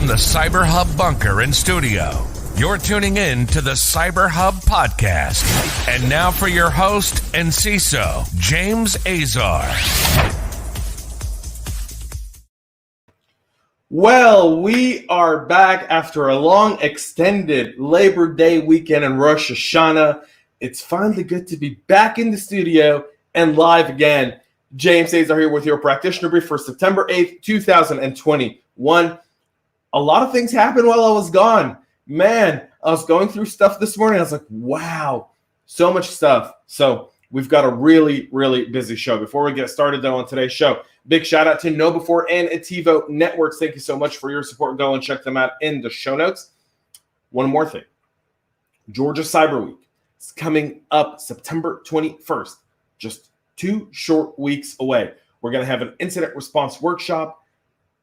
from the CyberHub bunker and studio, you're tuning in to the CyberHub podcast. And now for your host and CISO, James Azar. Well, we are back after a long extended Labor Day weekend and Rosh Hashanah. It's finally good to be back in the studio and live again. James Azar here with your Practitioner Brief for September 8th, 2021. A lot of things happened while I was gone. Man, I was going through stuff this morning. I was like, wow, so much stuff. So we've got a really, really busy show. Before we get started, though, on today's show, big shout out to KnowBe4 and Ativo Networks. Thank you so much for your support. Go and check them out in the show notes. One more thing. Georgia Cyber Week is coming up September 21st. Just 2 short weeks away. We're going to have an incident response workshop,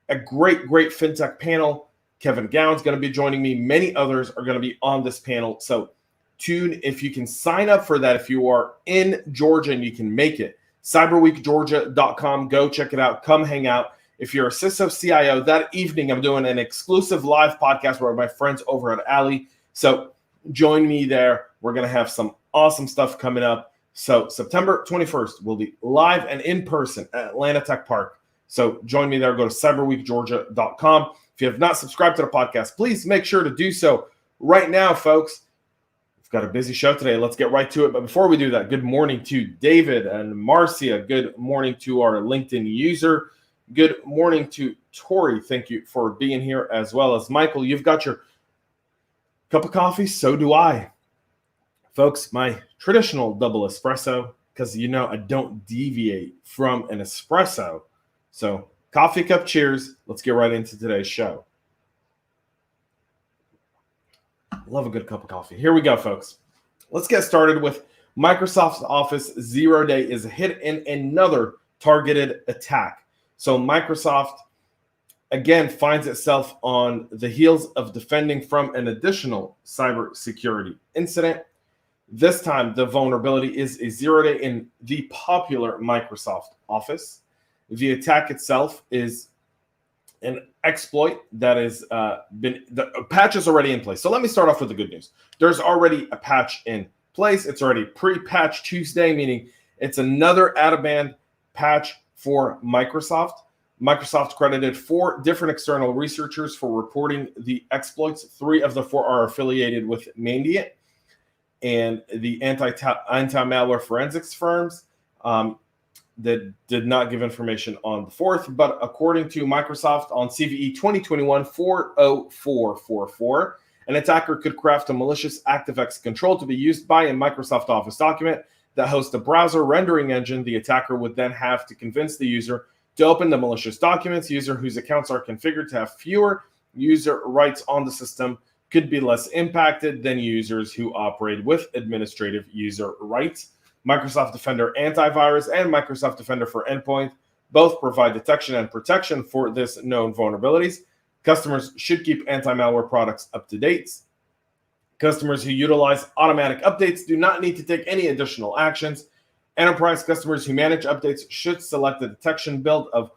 a great fintech panel. Kevin Gowan's going to be joining me. Many others are going to be on this panel. So tune if you can sign up for that if you are in Georgia and you can make it. cyberweekgeorgia.com. Go check it out. Come hang out. If you're a CISO CIO, that evening I'm doing an exclusive live podcast with my friends over at Ali. So join me there. We're going to have some awesome stuff coming up. So September 21st, we'll be live and in person at Atlanta Tech Park. So join me there. Go to cyberweekgeorgia.com. If you have not subscribed to the podcast, please make sure to do so right now, folks. We've got a busy show today. Let's get right to it. But before we do that, good morning to David and Marcia. Good morning to our LinkedIn user. Good morning to Tori. Thank you for being here, as well as Michael. You've got your cup of coffee. So do I. Folks, my traditional double espresso, because you know I don't deviate from an espresso. So coffee cup cheers. Let's get right into today's show. Love a good cup of coffee. Here we go, folks. Let's get started with Microsoft Office ZeroDay is hit in another targeted attack. So Microsoft, again, finds itself on the heels of defending from an additional cybersecurity incident. This time, the vulnerability is a ZeroDay in the popular Microsoft Office. The attack itself is an exploit that has the patch is already in place. So let me start off with the good news. There's already a patch in place. It's already pre-patch Tuesday, meaning it's another out-of-band patch for Microsoft. Microsoft credited 4 different external researchers for reporting the exploits. 3 of the 4 are affiliated with Mandiant and the anti-malware forensics firms. That did not give information on the 4th, but according to Microsoft on CVE 2021-40444, an attacker could craft a malicious ActiveX control to be used by a Microsoft Office document that hosts a browser rendering engine. The attacker would then have to convince the user to open the malicious documents. User whose accounts are configured to have fewer user rights on the system could be less impacted than users who operate with administrative user rights. Microsoft Defender Antivirus and Microsoft Defender for Endpoint both provide detection and protection for this known vulnerabilities. Customers should keep anti-malware products up to date. Customers who utilize automatic updates do not need to take any additional actions. Enterprise customers who manage updates should select the detection build of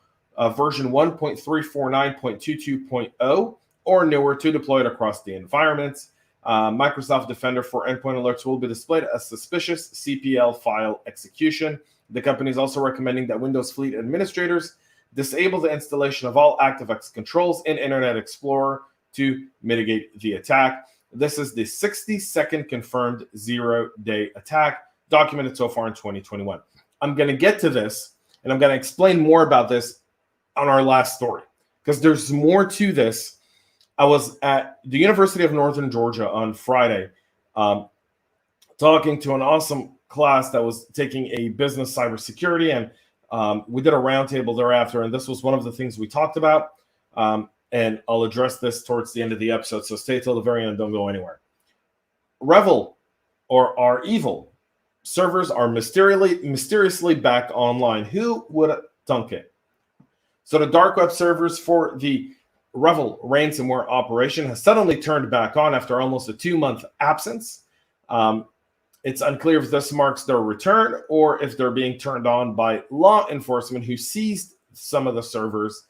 version 1.349.22.0 or newer to deploy it across the environments. Microsoft Defender for Endpoint alerts will be displayed as suspicious CPL file execution. The company is also recommending that Windows Fleet administrators disable the installation of all ActiveX controls in Internet Explorer to mitigate the attack. This is the 60-second confirmed ZeroDay attack documented so far in 2021. I'm going to get to this, and I'm going to explain more about this on our last story, because there's more to this. I was at the University of Northern Georgia on Friday talking to an awesome class that was taking a business cybersecurity, and we did a roundtable thereafter, and this was one of the things we talked about, and I'll address this towards the end of the episode, so stay till the very end, don't go anywhere. REvil, or REvil, servers are mysteriously back online. Who would have thunk it? So the dark web servers for the REvil ransomware operation has suddenly turned back on after almost a 2-month absence. It's unclear if this marks their return or if they're being turned on by law enforcement who seized some of the servers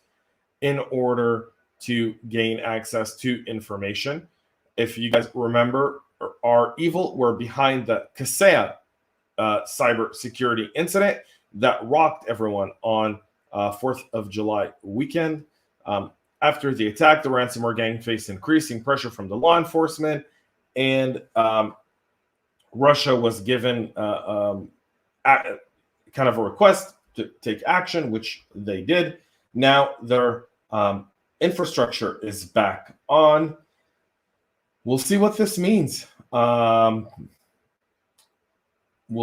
in order to gain access to information. If you guys remember, REvil were behind the Kaseya cybersecurity incident that rocked everyone on 4th of July weekend. After the attack, the ransomware gang faced increasing pressure from the law enforcement, and Russia was given kind of a request to take action, which they did. Now their infrastructure is back on. We'll see what this means. We'll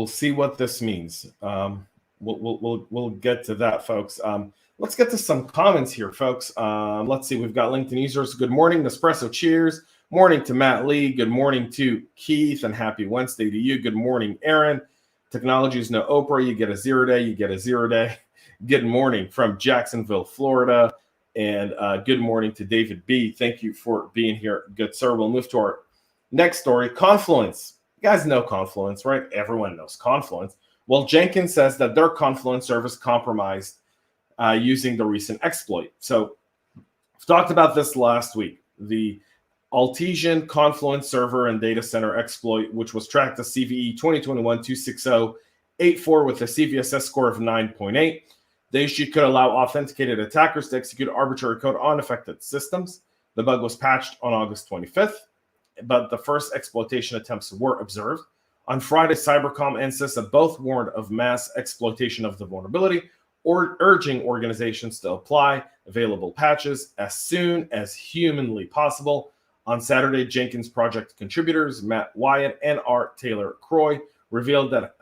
see what this means. We'll get to that, folks. Let's get to some comments here, folks. Let's see. We've got LinkedIn users. Good morning, Nespresso. Cheers. Morning to Matt Lee. Good morning to Keith, and happy Wednesday to you. Good morning, Aaron. Technology is no Oprah. You get a ZeroDay. You get a ZeroDay. Good morning from Jacksonville, Florida. And good morning to David B. Thank you for being here. Good, sir. We'll move to our next story. Confluence. You guys know Confluence, right? Everyone knows Confluence. Well, Jenkins says that their Confluence service compromised using the recent exploit. So I've talked about this last week. The Altesian Confluence server and data center exploit, which was tracked as CVE 2021-260-84 with a CVSS score of 9.8. The issue could allow authenticated attackers to execute arbitrary code on affected systems. The bug was patched on August 25th, but the first exploitation attempts were observed. On Friday, Cybercom and CISO both warned of mass exploitation of the vulnerability, or urging organizations to apply available patches as soon as humanly possible. On Saturday, Jenkins project contributors Matt Wyatt and R. Taylor Croy revealed that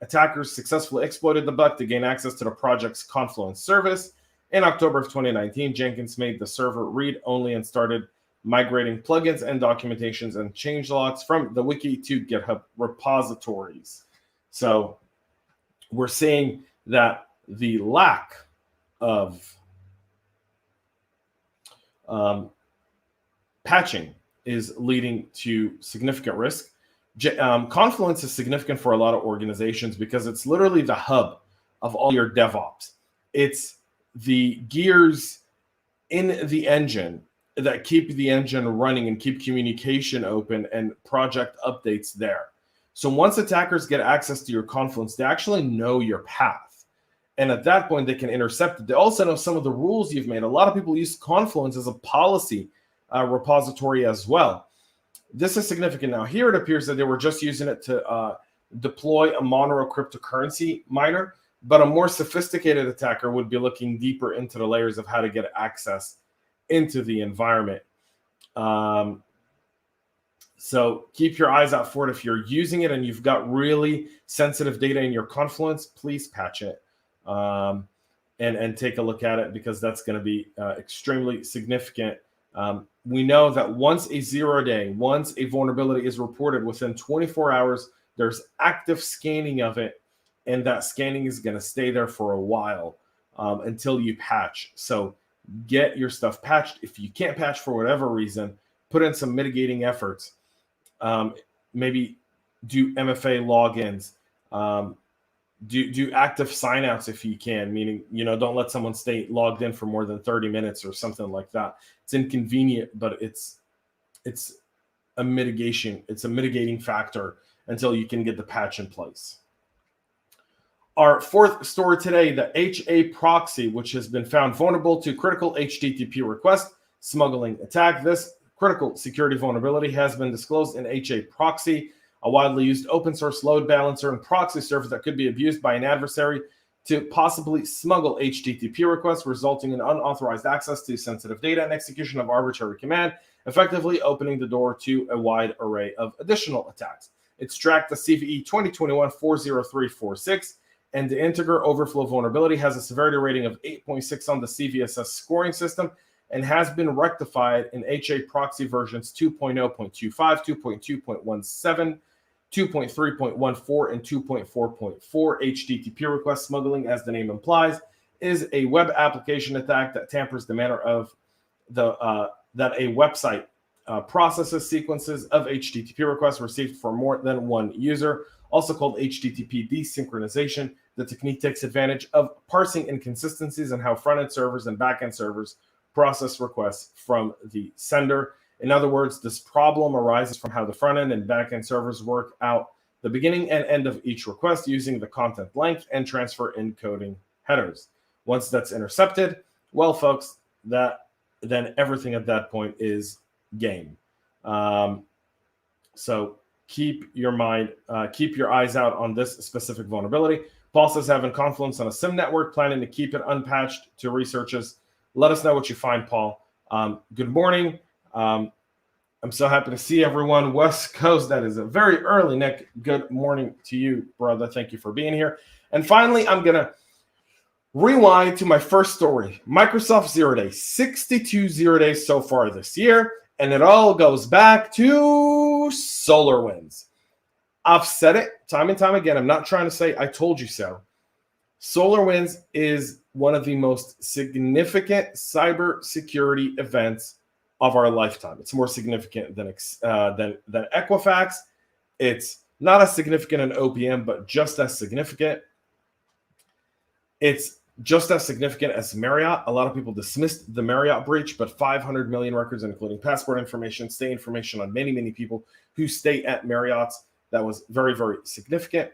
attackers successfully exploited the bug to gain access to the project's Confluence service. In October of 2019, Jenkins made the server read-only and started migrating plugins and documentations and changelogs from the wiki to GitHub repositories. So we're seeing that the lack of patching is leading to significant risk. Confluence is significant for a lot of organizations because it's literally the hub of all your DevOps. It's the gears in the engine that keep the engine running and keep communication open and project updates there. So once attackers get access to your Confluence, they actually know your path. And at that point, they can intercept it. They also know some of the rules you've made. A lot of people use Confluence as a policy repository as well. This is significant. Now, here it appears that they were just using it to deploy a Monero cryptocurrency miner, but a more sophisticated attacker would be looking deeper into the layers of how to get access into the environment. So keep your eyes out for it. If you're using it and you've got really sensitive data in your Confluence, please patch it and take a look at it, because that's going to be extremely significant. We know that once a vulnerability is reported, within 24 hours, there's active scanning of it, and that scanning is going to stay there for a while until you patch. So get your stuff patched. If you can't patch for whatever reason, put in some mitigating efforts. Maybe do MFA logins. Do active signouts if you can, meaning, don't let someone stay logged in for more than 30 minutes or something like that. It's inconvenient, but it's a mitigation. It's a mitigating factor until you can get the patch in place. Our fourth story today, the HAProxy, which has been found vulnerable to critical HTTP request smuggling attack. This critical security vulnerability has been disclosed in HAProxy, a widely used open source load balancer and proxy server that could be abused by an adversary to possibly smuggle HTTP requests, resulting in unauthorized access to sensitive data and execution of arbitrary command, effectively opening the door to a wide array of additional attacks. It's tracked the CVE 2021-40346, and the Integer overflow vulnerability has a severity rating of 8.6 on the CVSS scoring system and has been rectified in HAProxy versions 2.0.25, 2.2.17, 2.3.14, and 2.4.4. HTTP request smuggling, as the name implies, is a web application attack that tampers the manner of that a website processes sequences of HTTP requests received from more than one user, also called HTTP desynchronization. The technique takes advantage of parsing inconsistencies in how front-end servers and back-end servers process requests from the sender. In other words, this problem arises from how the front-end and back-end servers work out the beginning and end of each request using the content length and transfer encoding headers. Once that's intercepted, well, folks, then everything at that point is game. So keep your eyes out on this specific vulnerability. Paul says having Confluence on a SIM network, planning to keep it unpatched to researchers. Let us know what you find, Paul. Good morning. I'm so happy to see everyone. West Coast, that is a very early, Nick. Good morning to you, brother. Thank you for being here. And finally, I'm going to rewind to my first story. Microsoft ZeroDay, 62 ZeroDays so far this year, and it all goes back to SolarWinds. I've said it time and time again. I'm not trying to say I told you so. SolarWinds is one of the most significant cybersecurity events of our lifetime. It's more significant than Equifax. It's not as significant in OPM, but just as significant. It's just as significant as Marriott. A lot of people dismissed the Marriott breach, but 500 million records, including passport information, stay information on many, many people who stay at Marriott's. That was very, very significant.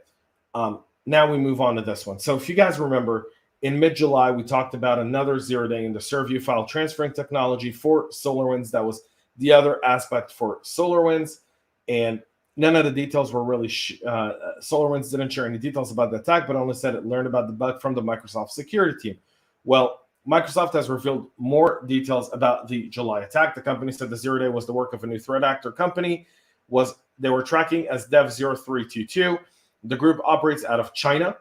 Now we move on to this one. So if you guys remember, in mid-July, we talked about another ZeroDay in the ServView file transferring technology for SolarWinds. That was the other aspect for SolarWinds. And none of the details were really, SolarWinds didn't share any details about the attack, but only said it learned about the bug from the Microsoft security team. Well, Microsoft has revealed more details about the July attack. The company said the ZeroDay was the work of a new threat actor company. They were tracking as Dev0322. The group operates out of China.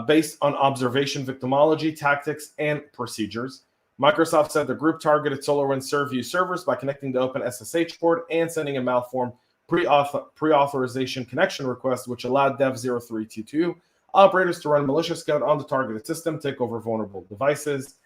Based on observation, victimology, tactics, and procedures. Microsoft said the group targeted SolarWinds ServView servers by connecting the open SSH port and sending a malformed pre-authorization connection request, which allowed Dev0322 operators to run malicious code on the targeted system, take over vulnerable devices.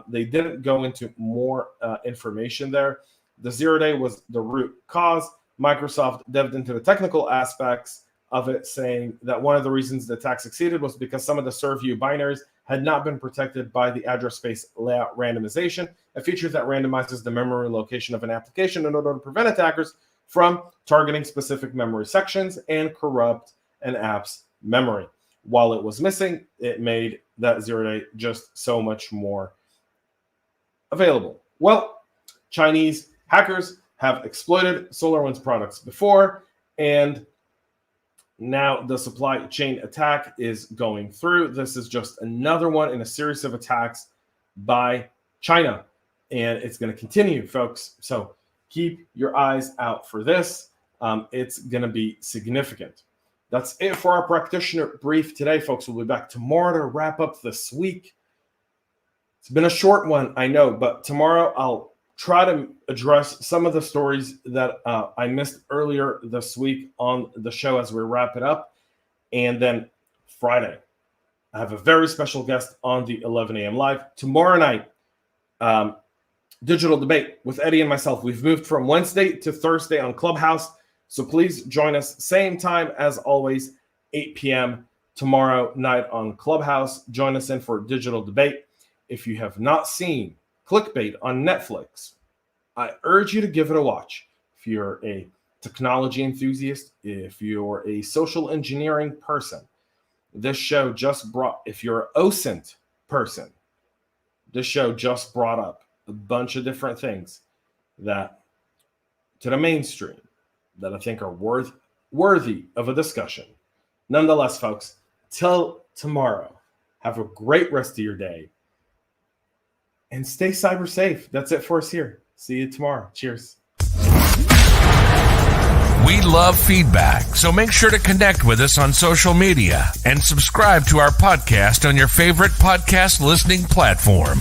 They didn't go into more information there. The ZeroDay was the root cause. Microsoft delved into the technical aspects of it, saying that one of the reasons the attack succeeded was because some of the ServView binaries had not been protected by the address space layout randomization, a feature that randomizes the memory location of an application in order to prevent attackers from targeting specific memory sections and corrupt an app's memory. While it was missing, it made that ZeroDay just so much more available. Well, Chinese hackers have exploited SolarWinds products before, and now the supply chain attack is going through. This is just another one in a series of attacks by China, and it's going to continue, folks. So keep your eyes out for this. It's going to be significant. That's it for our practitioner brief today, folks. We'll be back tomorrow to wrap up this week. It's been a short one, I know, but tomorrow I'll try to address some of the stories that I missed earlier this week on the show as we wrap it up. And then Friday, I have a very special guest on the 11 a.m. live. Tomorrow night, digital debate with Eddie and myself. We've moved from Wednesday to Thursday on Clubhouse. So please join us, same time as always, 8 p.m. tomorrow night on Clubhouse. Join us in for digital debate. If you have not seen Clickbait on Netflix, I urge you to give it a watch. If you're a technology enthusiast, if you're a social engineering person, this show just brought, if you're an OSINT person, this show just brought up a bunch of different things that to the mainstream that I think are worthy of a discussion. Nonetheless, folks, till tomorrow, have a great rest of your day. And stay cyber safe. That's it for us here. See you tomorrow. Cheers. We love feedback, so make sure to connect with us on social media and subscribe to our podcast on your favorite podcast listening platform.